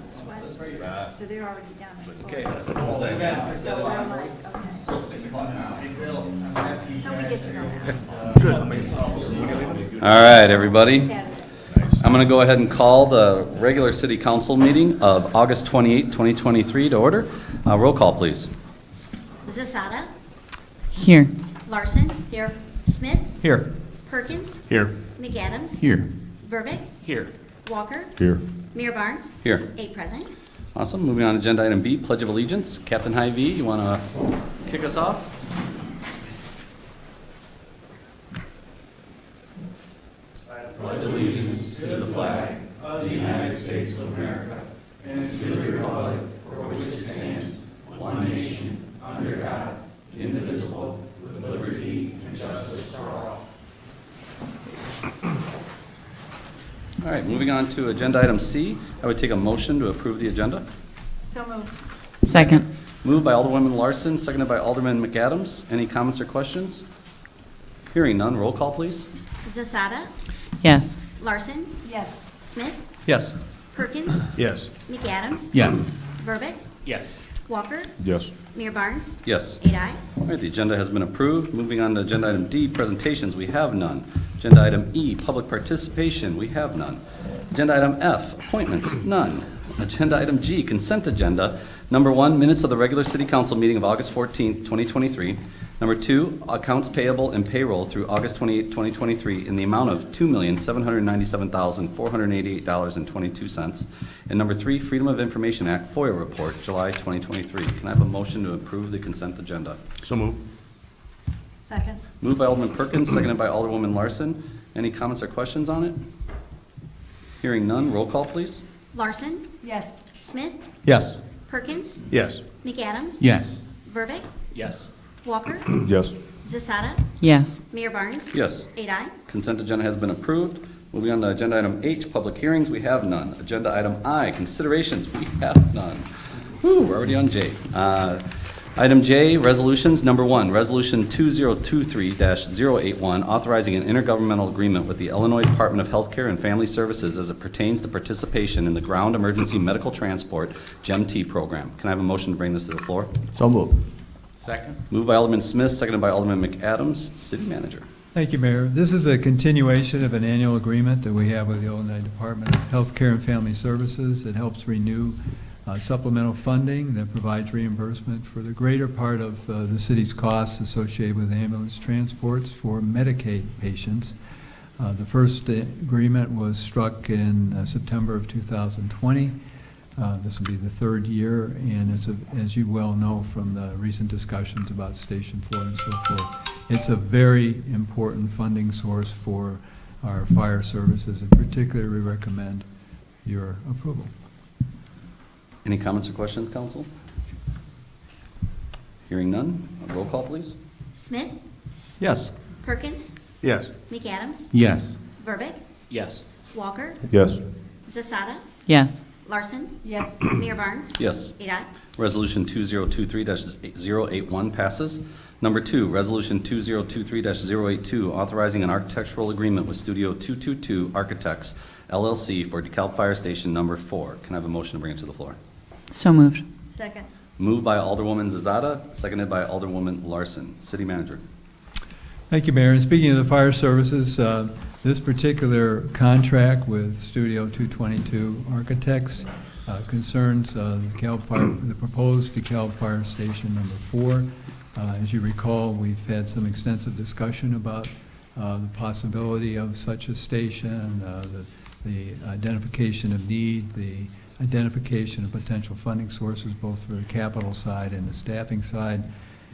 sweat. So they're already down at Okay. 4. So we're like, okay. 6 o'clock now. So we get to know now. All right, everybody. Saturday. I'm going to go ahead and call the regular city council meeting of August 28, 2023 to order. Roll call, please. Zasada, Here. Larson. Here. Smith. Here. Perkins. Here. McAdams. Here. Verbic. Here. Walker. Here. Mayor Barnes. Here. 8 present. Awesome. Moving on to agenda item B, Pledge of Allegiance. Captain Hy-Vee, you want to kick us off? All right, moving on to agenda item C, I would take a motion to approve the agenda. So moved. Second. Moved by Alderwoman Larson, seconded by Alderman McAdams. Any comments or questions? Hearing none, roll call, please. Zasada, Yes. Larson. Yes. Smith. Yes. Perkins. Yes. McAdams. Yes. Verbic. Yes. Walker. Yes. Mayor Barnes. Yes. 8 aye. All right, the agenda has been approved. Moving on to agenda item D, presentations, we have none. Agenda item E, public participation, we have none. Agenda item F, appointments, none. Agenda item G, consent agenda. Number 1, minutes of the regular city council meeting of August 14th, 2023. Number 2, accounts payable and payroll through August 28th, 2023 in the amount of $2,797,488.22. And number 3, Freedom of Information Act FOIA report, July 2023. Can I have a motion to approve the consent agenda? So move. Second. Moved by Alderman Perkins, seconded by Alderwoman Larson. Any comments or questions on it? Hearing none, roll call, please. Larson. Yes. Smith. Yes. Perkins. Yes. McAdams. Yes. Verbic. Yes. Walker. Yes. Zasada. Yes. Mayor Barnes. Yes. 8 aye. Consent agenda has been approved. Moving on to agenda item H, public hearings, we have none. Agenda item I, considerations, we have none. Whew, we're already on J. Item J, resolutions. Number 1, Resolution 2023-081, authorizing an intergovernmental agreement with the Illinois Department of Healthcare and Family Services as it pertains to participation in the Ground Emergency Medical Transport, GEMT program. Can I have a motion to bring this to the floor? So move. Second. Moved by Alderman Smith, seconded by Alderman McAdams. City Manager. Thank you, Mayor. This is a continuation of an annual agreement that we have with the Illinois Department of Healthcare and Family Services. It helps renew supplemental funding that provides reimbursement for the greater part of the city's costs associated with ambulance transports for Medicaid patients. The first agreement was struck in September of 2020. This will be the third year, and it's as you well know from the recent discussions about Station 4 and so forth, it's a very important funding source for our fire services, and particularly we recommend your approval. Any comments or questions, council? Hearing none, roll call, please. Smith. Yes. Perkins. Yes. McAdams. Yes. Verbic. Yes. Walker. Yes. Zasada. Yes. Larson. Yes. Mayor Barnes. Yes. 8 aye. Resolution 2023-081 passes. Number 2, Resolution 2023-082, authorizing an architectural agreement with Studio 222 Architects, LLC for DeKalb Fire Station Number 4. Can I have a motion to bring it to the floor? So moved. Second. Moved by Alderwoman Zasada, seconded by Alderwoman Larson. City Manager. Thank you, Mayor. And speaking of the fire services, this particular contract with Studio 222 Architects concerns the proposed DeKalb Fire Station Number 4. As you recall, we've had some extensive discussion about the possibility of such a station, the identification of need, the identification of potential funding sources, both for the capital side and the staffing side.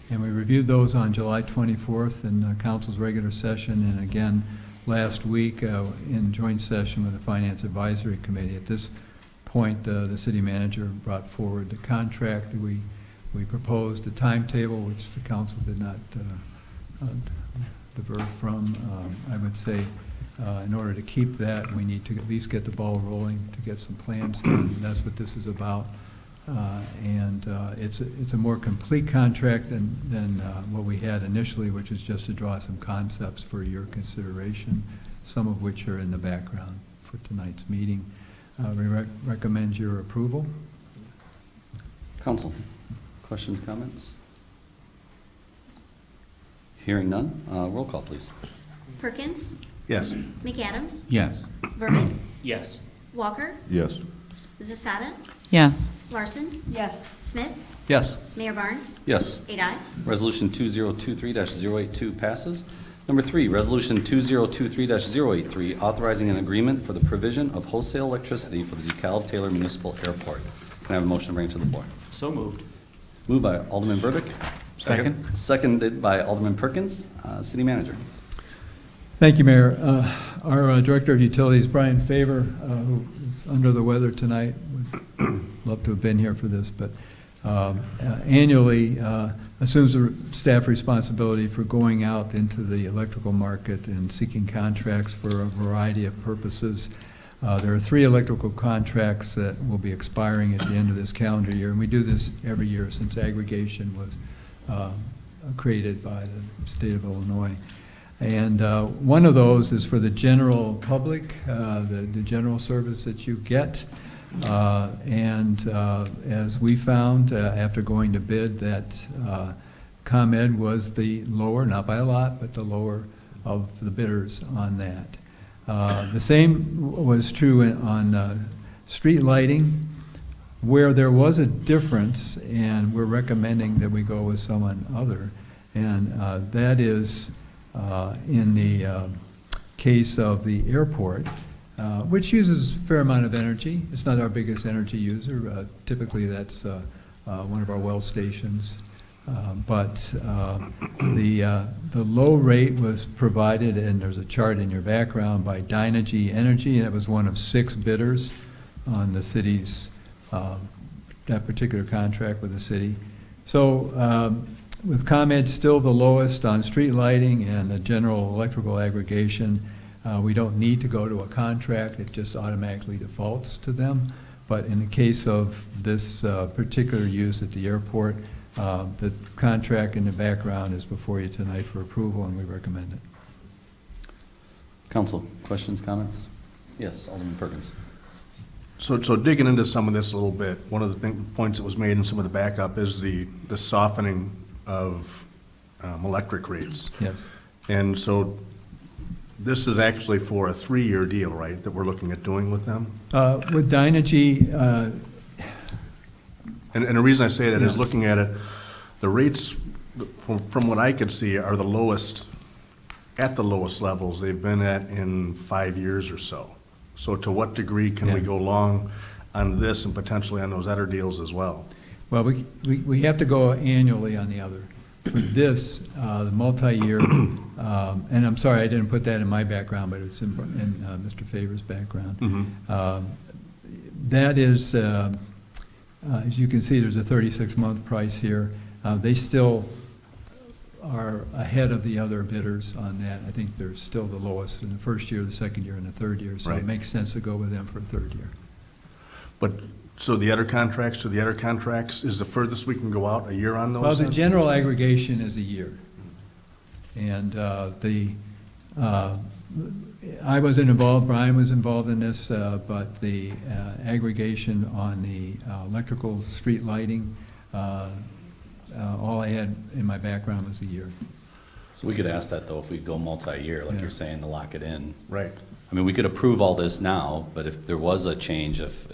And we reviewed those on July 24th in Council's regular session, and again last week in joint session with the Finance Advisory Committee. At this point, the city manager brought forward the contract. We proposed a timetable, which the council did not divert from. I would say in order to keep that, we need to at least get the ball rolling to get some plans done. That's what this is about. It's a more complete contract than what we had initially, which is just to draw some concepts for your consideration, some of which are in the background for tonight's meeting. We recommend your approval. Council, questions, comments? Hearing none, roll call, please. Perkins, Yes. McAdams, Yes. Verman, Yes. Walker, Yes. Zasada, Yes. Larson, Yes. Smith, Yes. Mayor Barnes, Yes. 8 ayes. Resolution 2023-082 passes. Number 3, Resolution 2023-083, authorizing an agreement for the provision of wholesale electricity for the DeKalb Taylor Municipal Airport. Can I have a motion to bring it to the floor? So moved. Moved by Alderman Burdick. Second. Seconded by Alderman Perkins. City Manager. Thank you, Mayor. Our Director of Utilities, Brian Favor, who is under the weather tonight, would love to have been here for this, but annually assumes the staff responsibility for going out into the electrical market and seeking contracts for a variety of purposes. There are 3 electrical contracts that will be expiring at the end of this calendar year, and we do this every year since aggregation was created by the state of Illinois. And one of those is for the general public, the general service that you get. As we found after going to bid, that ComEd was the lower, not by a lot, but the lower of the bidders on that. The same was true on street lighting, where there was a difference, and we're recommending that we go with someone other. And that is in the case of the airport, which uses a fair amount of energy. It's not our biggest energy user. Typically, that's one of our well stations. But the low rate was provided, and there's a chart in your background, by Dynegy Energy, and it was one of 6 bidders on the city's, that particular contract with the city. So with ComEd still the lowest on street lighting and the general electrical aggregation, we don't need to go to a contract. It just automatically defaults to them. But in the case of this particular use at the airport, the contract in the background is before you tonight for approval, and we recommend it. Council, questions, comments? Yes, Alderman Perkins. So digging into some of this a little bit, one of the points that was made in some of the backup is the softening of electric rates. Yes. And so this is actually for a 3-year deal, right, that we're looking at doing with them? With Dynegy, And the reason I say that is Yeah. looking at it, the rates, from what I could see, are the lowest, at the lowest levels they've been at in 5 years or so. So to what degree can we Yeah. go long on this and potentially on those other deals as well? well, we have to go annually on the other. For this, the multi-year, and I'm sorry, I didn't put that in my background, but it's in Mr. Favor's background. That is, as you can see, there's a 36-month price here. They still are ahead of the other bidders on that. I think they're still the lowest in the first year, the second year, and the third year. So Right. it makes sense to go with them for a third year. But, so the other contracts, is the furthest we can go out a year on those? Well, the then? general aggregation is a year. And I wasn't involved, Brian was involved in this, but the aggregation on the electrical street lighting, all I had in my background was a year. So we could ask that, though, if we go multi-year, like Yeah. you're saying, to lock it in. Right. I mean, we could approve all this now, but if there was a change, if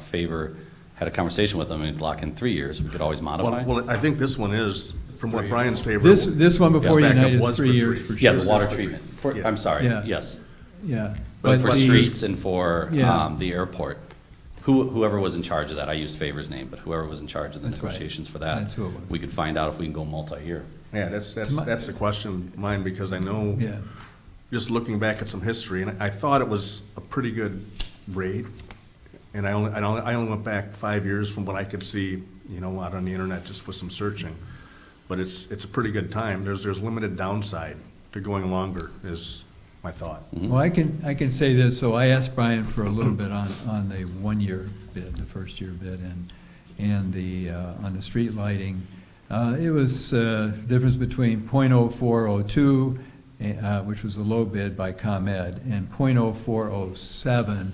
Favor had a conversation with them and lock in 3 years, we could always modify. Well, I think this one is, from what Brian's favorite. This one before Yes, backup United was is for 3 years three. for sure. Yeah, the water treatment. Yeah. I'm sorry, Yeah. yes. Yeah. But for the- streets and for Yeah. the airport, whoever was in charge of that, I used Favor's name, but whoever was in charge of the That's right. negotiations for that, That's who it was. we could find out if we can go multi-year. Yeah, that's the question of mine, because I know, Yeah. just looking back at some history, and I thought it was a pretty good rate. And I only went back 5 years from what I could see, out on the internet just with some searching. But it's a pretty good time. There's limited downside to going longer, is my thought. Well, I can say this, so I asked Brian for a little bit on the 1-year bid, the first year bid, and the, on the street lighting. It was difference between .0402, which was the low bid by ComEd, and .0407,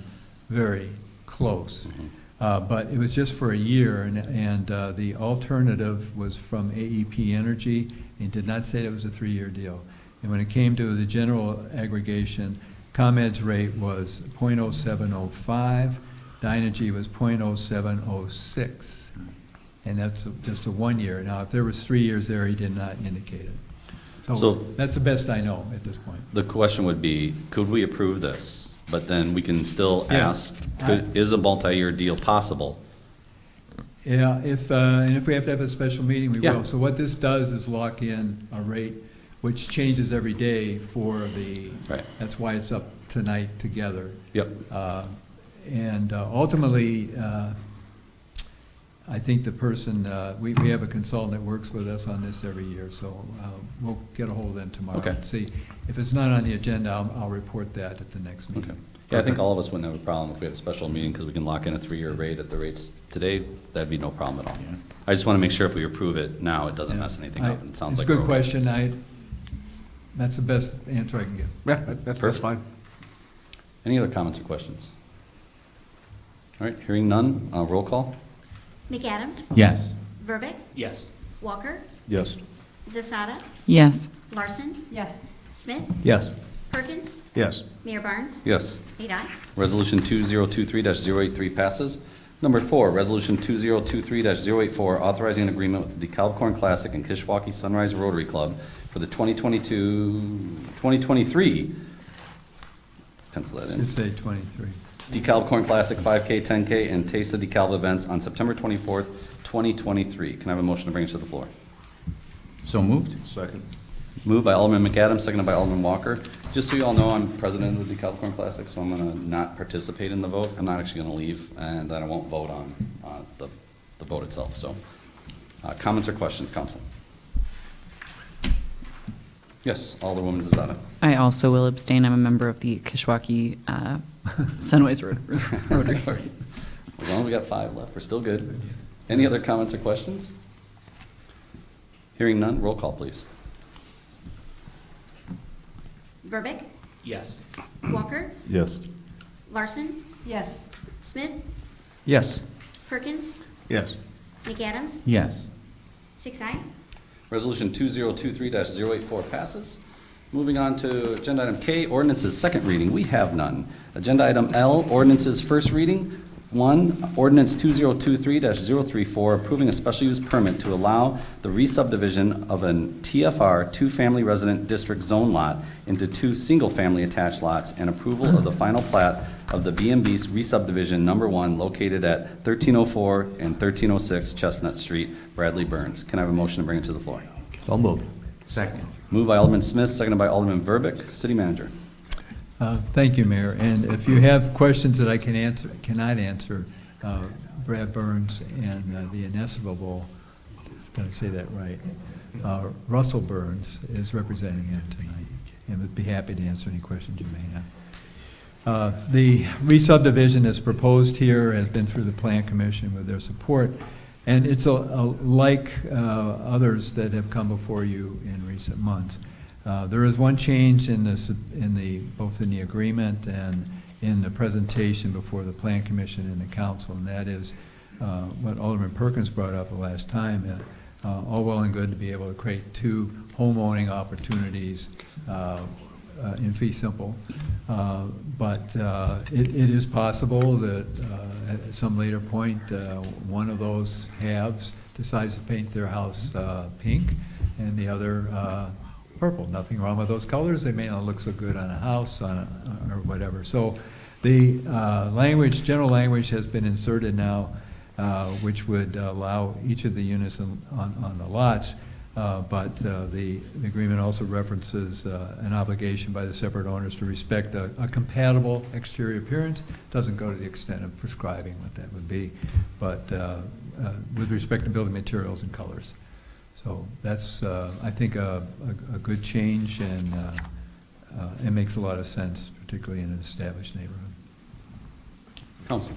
very close. But it was just for a year, and the alternative was from AEP Energy, and did not say it was a 3-year deal. And when it came to the general aggregation, ComEd's rate was .0705, Dynegy was .0706, and that's just a 1 year. Now, if there was 3 years there, he did not indicate it. So- So that's the best I know at this point. The question would be, could we approve this? But then we can still Yeah. ask, is a multi-year deal possible? Yeah, and if we have to have a special meeting, we Yeah. will. So what this does is lock in a rate which changes every day for the, Right. that's why it's up tonight together. Yep. And ultimately, I think the person, we have a consultant that works with us on this every year, so we'll get a hold of them tomorrow. Okay. And see, if it's not on the agenda, I'll report that at the next Okay. meeting. Yeah, I think all of us wouldn't have a problem if we had a special meeting, because we can lock in a 3-year rate at the rates today. That'd be no problem at all. I just want to make sure if we approve it now, it doesn't mess anything up, and it sounds like. It's a we're good okay. question. That's the best answer I can give. Yeah, that's fine. Any other comments or questions? All right, hearing none, roll call? McAdams, Yes. Verbic, Yes. Walker, Yes. Zasada, Yes. Larson, Yes. Smith, Yes. Perkins, Yes. Mayor Barnes, Yes. 8 ayes. Resolution 2023-083 passes. Number 4, Resolution 2023-084, authorizing an agreement with the DeKalb Corn Classic and Kishwaukee Sunrise Rotary Club for the 2023, pencil that in, Should say 23. DeKalb Corn Classic 5K, 10K, and Taste of DeKalb events on September 24th, 2023. Can I have a motion to bring it to the floor? So moved? Second. Moved by Alderman McAdams, seconded by Alderman Walker. Just so you all know, I'm president of the DeKalb Corn Classic, so I'm going to not participate in the vote. I'm not actually going to leave, and then I won't vote on the vote itself. So, comments or questions, council? Yes, Alderwoman Zazada. I also will abstain. I'm a member of the Kishwaukee Sunwise Rotary. As long as we got 5 left, we're still good. Any other comments or questions? Hearing none, roll call, please. Verbic, Yes. Walker, Yes. Larson, Yes. Smith, Yes. Perkins, Yes. McAdams, Yes. 6 ayes. Resolution 2023-084 passes. Moving on to agenda item K, ordinances second reading. We have none. Agenda item L, ordinances first reading. 1, ordinance 2023-034, approving a special use permit to allow the re-subdivision of an TFR 2-family resident district zone lot into 2 single-family attached lots, and approval of the final plat of the B&B re-subdivision number 1 located at 1304 and 1306 Chestnut Street, Bradley Burns. Can I have a motion to bring it to the floor? So moved. Second. Moved by Alderman Smith, seconded by Alderman Verbic. City Manager. Thank you, Mayor. And if you have questions that I cannot answer, Brad Burns and the inestimable, did I say that right? Russell Burns is representing him tonight, and would be happy to answer any questions you may have. The re-subdivision as proposed here has been through the Plan Commission with their support, and it's like others that have come before you in recent months. There is one change in this, both in the agreement and in the presentation before the Plan Commission and the council, and that is what Alderman Perkins brought up the last time. All well and good to be able to create 2 homeowning opportunities in fee simple, but it is possible that at some later point, one of those halves decides to paint their house pink and the other purple. Nothing wrong with those colors. They may not look so good on a house or whatever. So the general language has been inserted now, which would allow each of the units on the lots, but the agreement also references an obligation by the separate owners to respect a compatible exterior appearance. Doesn't go to the extent of prescribing what that would be, but with respect to building materials and colors. So that's, I think, a good change, and it makes a lot of sense, particularly in an established neighborhood. Council.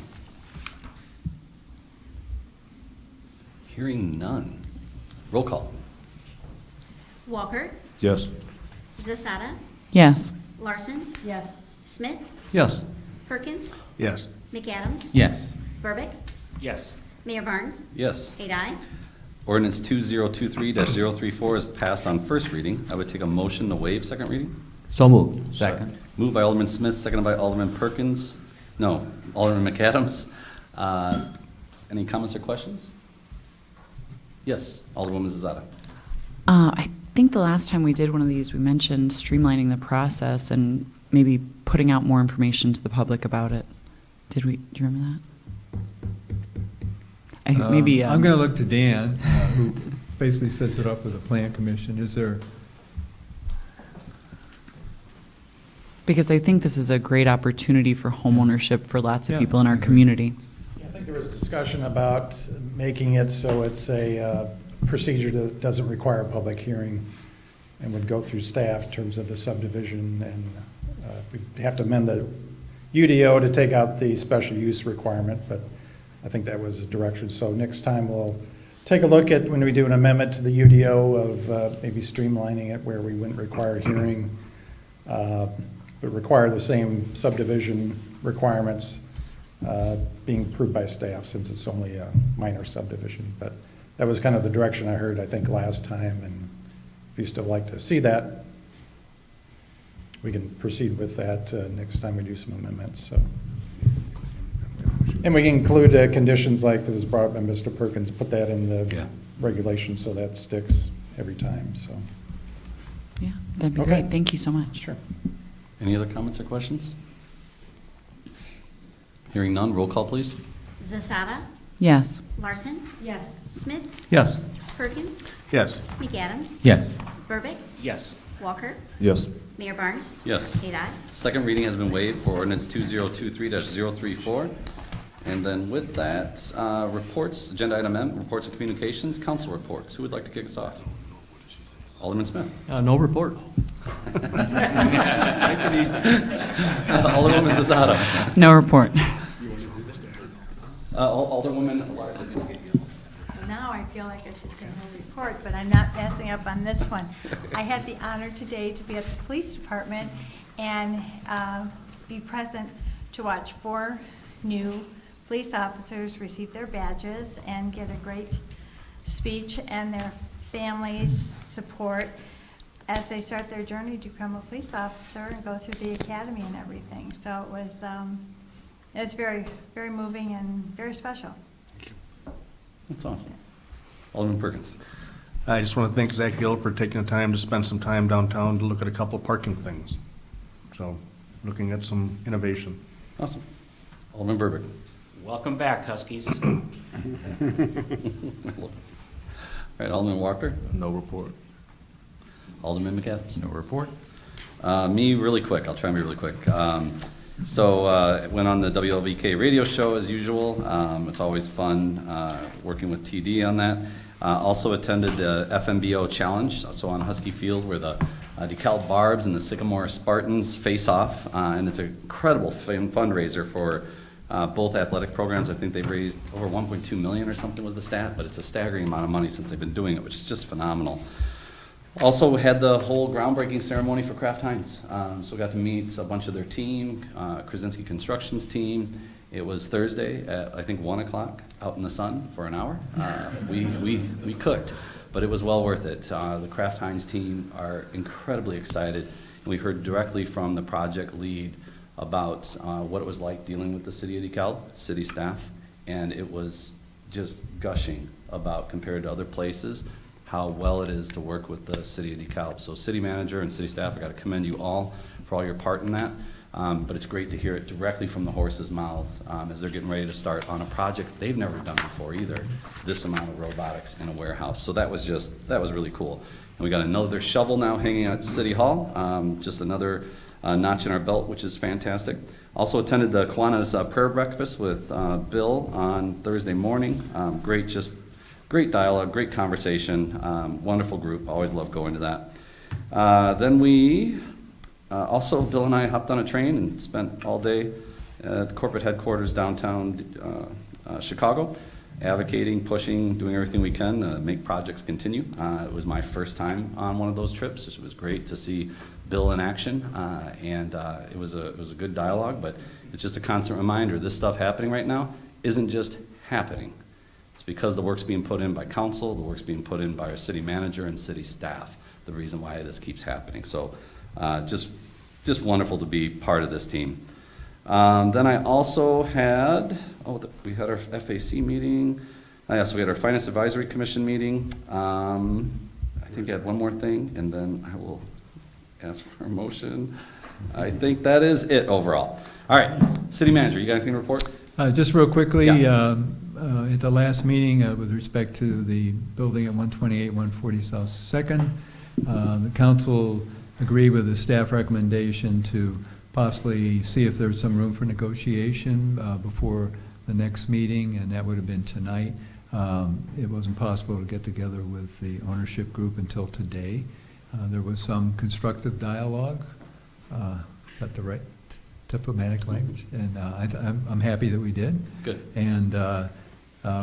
Hearing none. Roll call. Walker, Yes. Zasada, Yes. Larson, Yes. Smith, Yes. Perkins, Yes. McAdams. Yes. Verbic, Yes. Mayor Barnes. Yes. 8 aye. Ordinance 2023-034 is passed on first reading. I would take a motion to waive second reading. So moved. Second. Moved by Alderman Smith, seconded by Alderman Perkins. No, Alderman McAdams. Any comments or questions? Yes, Alderwoman Zazada. I think the last time we did one of these, we mentioned streamlining the process and maybe putting out more information to the public about it. Did we, do you remember that? Maybe. I'm going to look to Dan, who basically sets it up with the Plan Commission. Is there, Because I think this is a great opportunity for homeownership for lots of Yeah, people in I our agree. community. I think there was discussion about making it so it's a procedure that doesn't require a public hearing and would go through staff in terms of the subdivision, and we'd have to amend the UDO to take out the special use requirement, but I think that was the direction. So next time we'll take a look at, when we do an amendment to the UDO, of maybe streamlining it where we wouldn't require a hearing, but require the same subdivision requirements being approved by staff, since it's only a minor subdivision. But that was kind of the direction I heard, I think, last time, and if you still like to see that, we can proceed with that next time we do some amendments, so. And we can include conditions like that was brought up by Mr. Perkins, put that in the Yeah. regulations so that sticks every time, so. Yeah, that'd be Okay. great. Thank you so much. Sure. Any other comments or questions? Hearing none, roll call, please. Zasada, Yes. Larson, Yes. Smith, Yes. Perkins, Yes. McAdams. Yes. Verbic, Yes. Walker, Yes. Mayor Barnes. Yes. 8 aye. Second reading has been waived for ordinance 2023-034. And then with that, reports, agenda item M, reports and communications, council reports. Who would like to kick us off? Alderman Smith. No report. Alderwoman Zazada. No report. Alderwoman Larson. Now I feel like I should say no report, but I'm not passing up on this one. I had the honor today to be at the police department and be present to watch 4 new police officers receive their badges and get a great speech, and their families' support as they start their journey to become a police officer and go through the academy and everything. So it's very, very moving and very special. That's awesome. Alderman Perkins. I just want to thank Zach Gill for taking the time to spend some time downtown to look at a couple of parking things. So, looking at some innovation. Awesome. Alderman Verbic. Welcome back, Huskies. All right, Alderman Walker. No report. Alderman McAdams. No report. Me, really quick. I'll try and be really quick. Went on the WLBK radio show as usual. It's always fun working with TD on that. Also attended the FMBO Challenge, so on Husky Field, where the DeKalb Barbs and the Sycamore Spartans face off. And it's an incredible fundraiser for both athletic programs. I think they've raised over $1.2 million or something was the stat, but it's a staggering amount of money since they've been doing it, which is just phenomenal. Also had the whole groundbreaking ceremony for Kraft Heinz. So got to meet a bunch of their team, Krasinski Constructions team. It was Thursday at, I think, 1 o'clock out in the sun for an hour. We cooked, but it was well worth it. The Kraft Heinz team are incredibly excited. And we heard directly from the project lead about what it was like dealing with the city of DeKalb, city staff, and it was just gushing about, compared to other places, how well it is to work with the city of DeKalb. So city manager and city staff, I got to commend you all for all your part in that. But it's great to hear it directly from the horse's mouth as they're getting ready to start on a project they've never done before either, this amount of robotics in a warehouse. So that was really cool. And we got another shovel now hanging at City Hall, just another notch in our belt, which is fantastic. Also attended the Kiwanis prayer breakfast with Bill on Thursday morning. Great dialogue, great conversation, wonderful group. Always love going to that. Then we also, Bill and I hopped on a train and spent all day at corporate headquarters downtown Chicago, advocating, pushing, doing everything we can to make projects continue. It was my first time on one of those trips. It was great to see bill in action, and it was a good dialogue, but it's just a constant reminder, this stuff happening right now isn't just happening. It's because the work's being put in by council, the work's being put in by our city manager and city staff, the reason why this keeps happening. So just wonderful to be part of this team. Then I also had, we had our FAC meeting. So we had our Finance Advisory Commission meeting. I think I had one more thing, and then I will ask for a motion. I think that is it overall. All right, City Manager, you got anything to report? Just real quickly, Yeah. at the last meeting, with respect to the building at 128, 140 South Second, the council agreed with the staff recommendation to possibly see if there's some room for negotiation before the next meeting, and that would have been tonight. It wasn't possible to get together with the ownership group until today. There was some constructive dialogue. Is that the right diplomatic language? And I'm happy that we did. Good. And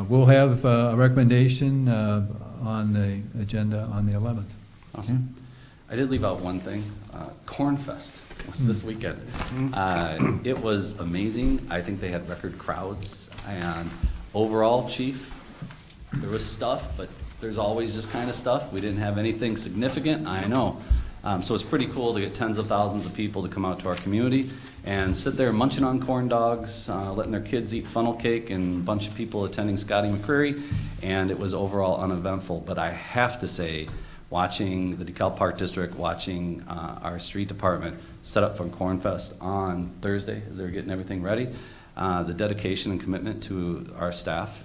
we'll have a recommendation on the agenda on the 11th. Awesome. I did leave out one thing. Corn Fest was this weekend. It was amazing. I think they had record crowds. And overall, Chief, there was stuff, but there's always just kind of stuff. We didn't have anything significant, I know. So it's pretty cool to get tens of thousands of people to come out to our community and sit there munching on corn dogs, letting their kids eat funnel cake, and a bunch of people attending Scotty McCreary, and it was overall uneventful. But I have to say, watching the DeKalb Park District, watching our street department set up for Corn Fest on Thursday as they were getting everything ready, the dedication and commitment to our staff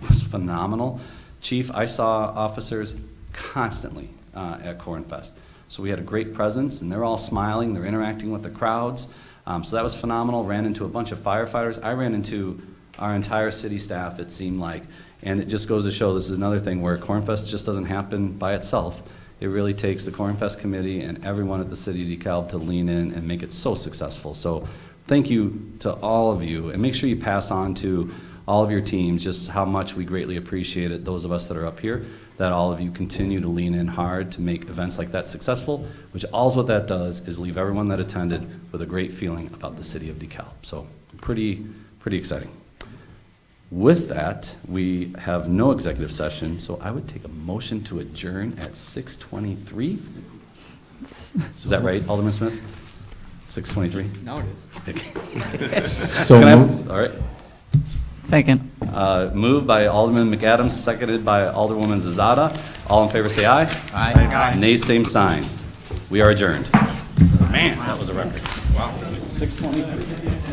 was phenomenal. Chief, I saw officers constantly at Corn Fest. So we had a great presence, and they're all smiling, they're interacting with the crowds. So that was phenomenal. Ran into a bunch of firefighters. I ran into our entire city staff, it seemed like. And it just goes to show this is another thing where Corn Fest just doesn't happen by itself. It really takes the Corn Fest committee and everyone at the city of DeKalb to lean in and make it so successful. So thank you to all of you, and make sure you pass on to all of your teams just how much we greatly appreciate it, those of us that are up here, that all of you continue to lean in hard to make events like that successful, which all's what that does is leave everyone that attended with a great feeling about the city of DeKalb. So pretty exciting. With that, we have no executive session, so I would take a motion to adjourn at 6:23. Is that right, Alderman Smith? 6:23? Now it is. So Can I moved. have- all right. Second. Moved by Alderman McAdams, seconded by Alderwoman Zazada. All in favor say aye. Aye. Nay, same sign. We are adjourned. Man, that was a record. Wow. 6:23.